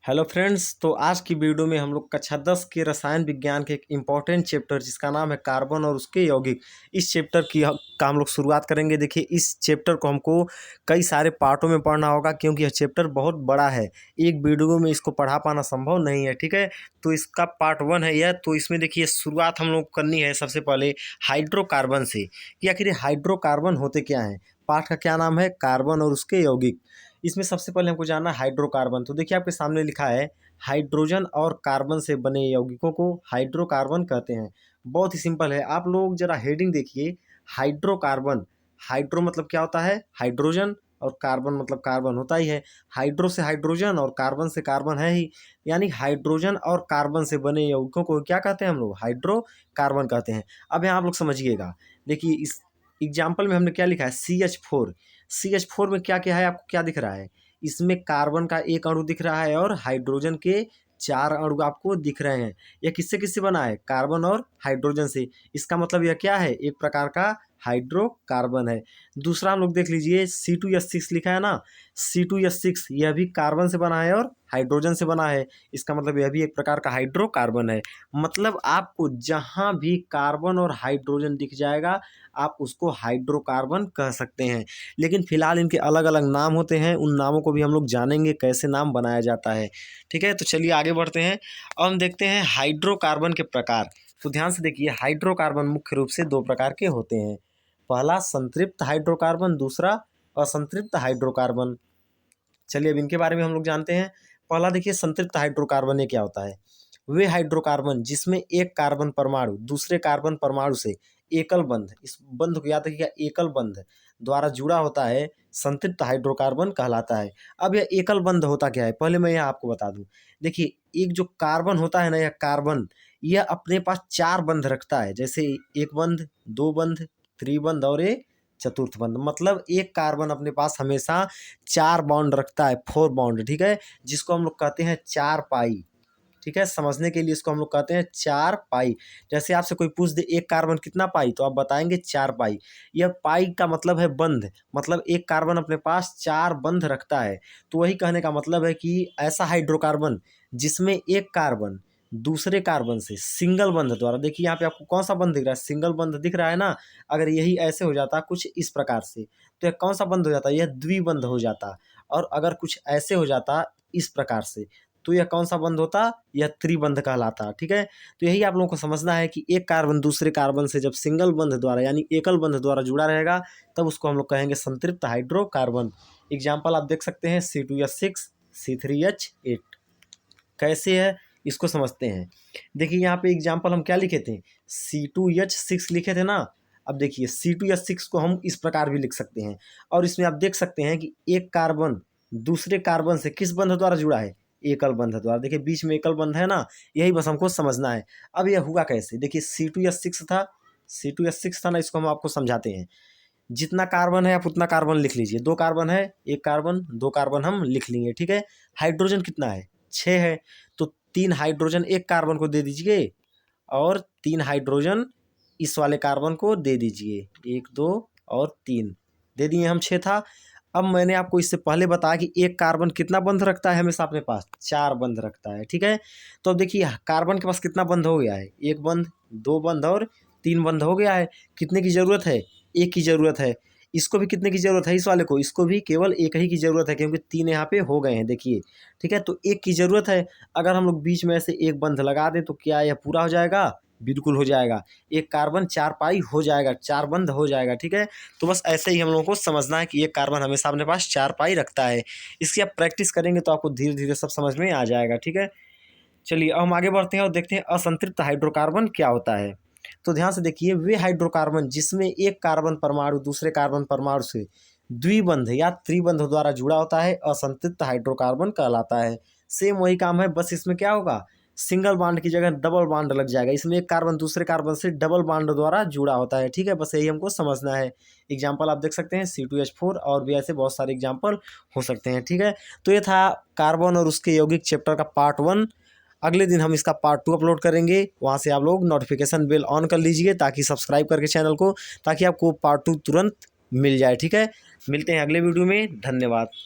Hello friends, तो आज की वीडियो में हम लोग कक्षा 10 के रसायन विज्ञान के एक इम्पॉर्टेंट चैप्टर जिसका नाम है कार्बन और उसके यौगिक, इस चैप्टर का हम लोग शुरुआत करेंगे। देखिए, इस चैप्टर को हमको कई सारे पार्टों में पढ़ना होगा क्योंकि यह चैप्टर बहुत बड़ा है। एक वीडियो में इसको पढ़ा पाना संभव नहीं है, ठीक है। तो इसका पार्ट 1 है यह। तो इसमें देखिए, शुरुआत हम लोग करनी है सबसे पहले हाइड्रोकार्बन से कि आखिर हाइड्रोकार्बन होते क्या हैं। पाठ का क्या नाम है? कार्बन और उसके यौगिक। इसमें सबसे पहले हमको जानना है हाइड्रोकार्बन। तो देखिए, आपके सामने लिखा है हाइड्रोजन और कार्बन से बने यौगिकों को हाइड्रोकार्बन कहते हैं। बहुत ही सिंपल है। आप लोग जरा हेडिंग देखिए, हाइड्रोकार्बन। हाइड्रो मतलब क्या होता है? हाइड्रोजन, और कार्बन मतलब कार्बन होता ही है। हाइड्रो से हाइड्रोजन और कार्बन से कार्बन है ही, यानी हाइड्रोजन और कार्बन से बने यौगिकों को क्या कहते हैं? हम लोग हाइड्रोकार्बन कहते हैं। अब यहाँ आप लोग समझिएगा। देखिए, इस एग्जाम्पल में हमने क्या लिखा है? CH4। CH4 में क्या क्या है? आपको क्या दिख रहा है? इसमें कार्बन का एक अणु दिख रहा है और हाइड्रोजन के 4 अणु आपको दिख रहे हैं। यह किससे किससे बना है? कार्बन और हाइड्रोजन से। इसका मतलब यह क्या है? एक प्रकार का हाइड्रोकार्बन है। दूसरा हम लोग देख लीजिए, C2H6 लिखा है ना। C2H6 यह भी कार्बन से बना है और हाइड्रोजन से बना है। इसका मतलब यह भी एक प्रकार का हाइड्रोकार्बन है। मतलब आपको जहाँ भी कार्बन और हाइड्रोजन दिख जाएगा, आप उसको हाइड्रोकार्बन कह सकते हैं। लेकिन फिलहाल इनके अलग अलग नाम होते हैं, उन नामों को भी हम लोग जानेंगे कैसे नाम बनाया जाता है, ठीक है। तो चलिए आगे बढ़ते हैं। अब हम देखते हैं हाइड्रोकार्बन के प्रकार। तो ध्यान से देखिए, हाइड्रोकार्बन मुख्य रूप से 2 प्रकार के होते हैं। पहला संतृप्त हाइड्रोकार्बन, दूसरा असंतृप्त हाइड्रोकार्बन। चलिए अब इनके बारे में हम लोग जानते हैं। पहला देखिए, संतृप्त हाइड्रोकार्बन ये क्या होता है? वे हाइड्रोकार्बन जिसमें एक कार्बन परमाणु दूसरे कार्बन परमाणु से एकल बंध, इस बंध को याद रखिएगा, एकल बंध द्वारा जुड़ा होता है, संतृप्त हाइड्रोकार्बन कहलाता है। अब यह एकल बंध होता क्या है? पहले मैं यह आपको बता दूं। देखिए, एक जो कार्बन होता है ना, यह कार्बन यह अपने पास 4 बंध रखता है। जैसे एक बंध, 2 बंध, त्रिबंध और एक चतुर्थ बंध। मतलब एक कार्बन अपने पास हमेशा 4 बॉन्ड रखता है, 4 बॉन्ड, ठीक है, जिसको हम लोग कहते हैं 4 पाई। ठीक है, समझने के लिए इसको हम लोग कहते हैं 4 पाई। जैसे आपसे कोई पूछ दे एक कार्बन कितना पाई, तो आप बताएंगे 4 पाई। यह पाई का मतलब है बंध, मतलब एक कार्बन अपने पास 4 बंध रखता है। तो वही कहने का मतलब है कि ऐसा हाइड्रोकार्बन जिसमें एक कार्बन दूसरे कार्बन से सिंगल बंध द्वारा, देखिए यहाँ पे आपको कौन सा बंध दिख रहा है? सिंगल बंध दिख रहा है ना। अगर यही ऐसे हो जाता कुछ इस प्रकार से, तो यह कौन सा बंध हो जाता? यह द्विबंध हो जाता। और अगर कुछ ऐसे हो जाता इस प्रकार से, तो यह कौन सा बंध होता? यह त्रिबंध कहलाता, ठीक है। तो यही आप लोगों को समझना है कि एक कार्बन दूसरे कार्बन से जब सिंगल बंध द्वारा यानी एकल बंध द्वारा जुड़ा रहेगा, तब उसको हम लोग कहेंगे संतृप्त हाइड्रोकार्बन। एग्जाम्पल आप देख सकते हैं, C2H6, C3H8। कैसे है इसको समझते हैं। देखिए, यहाँ पे एग्जाम्पल हम क्या लिखे थे? C2H6 लिखे थे ना। अब देखिए, C2H6 को हम इस प्रकार भी लिख सकते हैं। और इसमें आप देख सकते हैं कि एक कार्बन दूसरे कार्बन से किस बंध द्वारा जुड़ा है? एकल बंध द्वारा। देखिए, बीच में एकल बंध है ना, यही बस हमको समझना है। अब यह हुआ कैसे? देखिए, C2H6 था, C2H6 था ना, इसको हम आपको समझाते हैं। जितना कार्बन है आप उतना कार्बन लिख लीजिए। 2 कार्बन है, एक कार्बन, 2 कार्बन हम लिख लेंगे, ठीक है। हाइड्रोजन कितना है? 6 है। तो 3 हाइड्रोजन एक कार्बन को दे दीजिए और 3 हाइड्रोजन इस वाले कार्बन को दे दीजिए। 1, 2 और 3 दे दिए हम, 6 था। अब मैंने आपको इससे पहले बताया कि एक कार्बन कितना बंध रखता है? हमेशा अपने पास 4 बंध रखता है, ठीक है। तो अब देखिए, कार्बन के पास कितना बंध हो गया है? 1 बंध, 2 बंध और 3 बंध हो गया है। कितने की ज़रूरत है? 1 की ज़रूरत है। इसको भी कितने की ज़रूरत है? इस वाले को, इसको भी केवल 1 ही की ज़रूरत है क्योंकि 3 यहाँ पे हो गए हैं, देखिए, ठीक है। तो 1 की ज़रूरत है। अगर हम लोग बीच में से एक बंध लगा दें तो क्या यह पूरा हो जाएगा? बिल्कुल हो जाएगा। एक कार्बन 4 पाई हो जाएगा, 4 बंध हो जाएगा, ठीक है। तो बस ऐसे ही हम लोगों को समझना है कि एक कार्बन हमेशा अपने पास 4 पाई रखता है। इसकी आप प्रैक्टिस करेंगे तो आपको धीरे धीरे सब समझ में आ जाएगा, ठीक है। चलिए अब हम आगे बढ़ते हैं और देखते हैं असंतृप्त हाइड्रोकार्बन क्या होता है। तो ध्यान से देखिए, वे हाइड्रोकार्बन जिसमें एक कार्बन परमाणु दूसरे कार्बन परमाणु से द्विबंध या त्रिबंध द्वारा जुड़ा होता है, असंतृप्त हाइड्रोकार्बन कहलाता है। सेम वही काम है, बस इसमें क्या होगा? सिंगल बॉन्ड की जगह डबल बॉन्ड लग जाएगा। इसमें एक कार्बन दूसरे कार्बन से डबल बॉन्ड द्वारा जुड़ा होता है, ठीक है। बस यही हमको समझना है। एग्जाम्पल आप देख सकते हैं, C2H4 और भी ऐसे बहुत सारे एग्जाम्पल हो सकते हैं, ठीक है। तो ये था कार्बन और उसके यौगिक चैप्टर का पार्ट 1। अगले दिन हम इसका पार्ट 2 अपलोड करेंगे। वहाँ से आप लोग नोटिफिकेशन बेल ऑन कर लीजिए ताकि सब्सक्राइब करके चैनल को, ताकि आपको पार्ट 2 तुरंत मिल जाए, ठीक है। मिलते हैं अगले वीडियो में। धन्यवाद।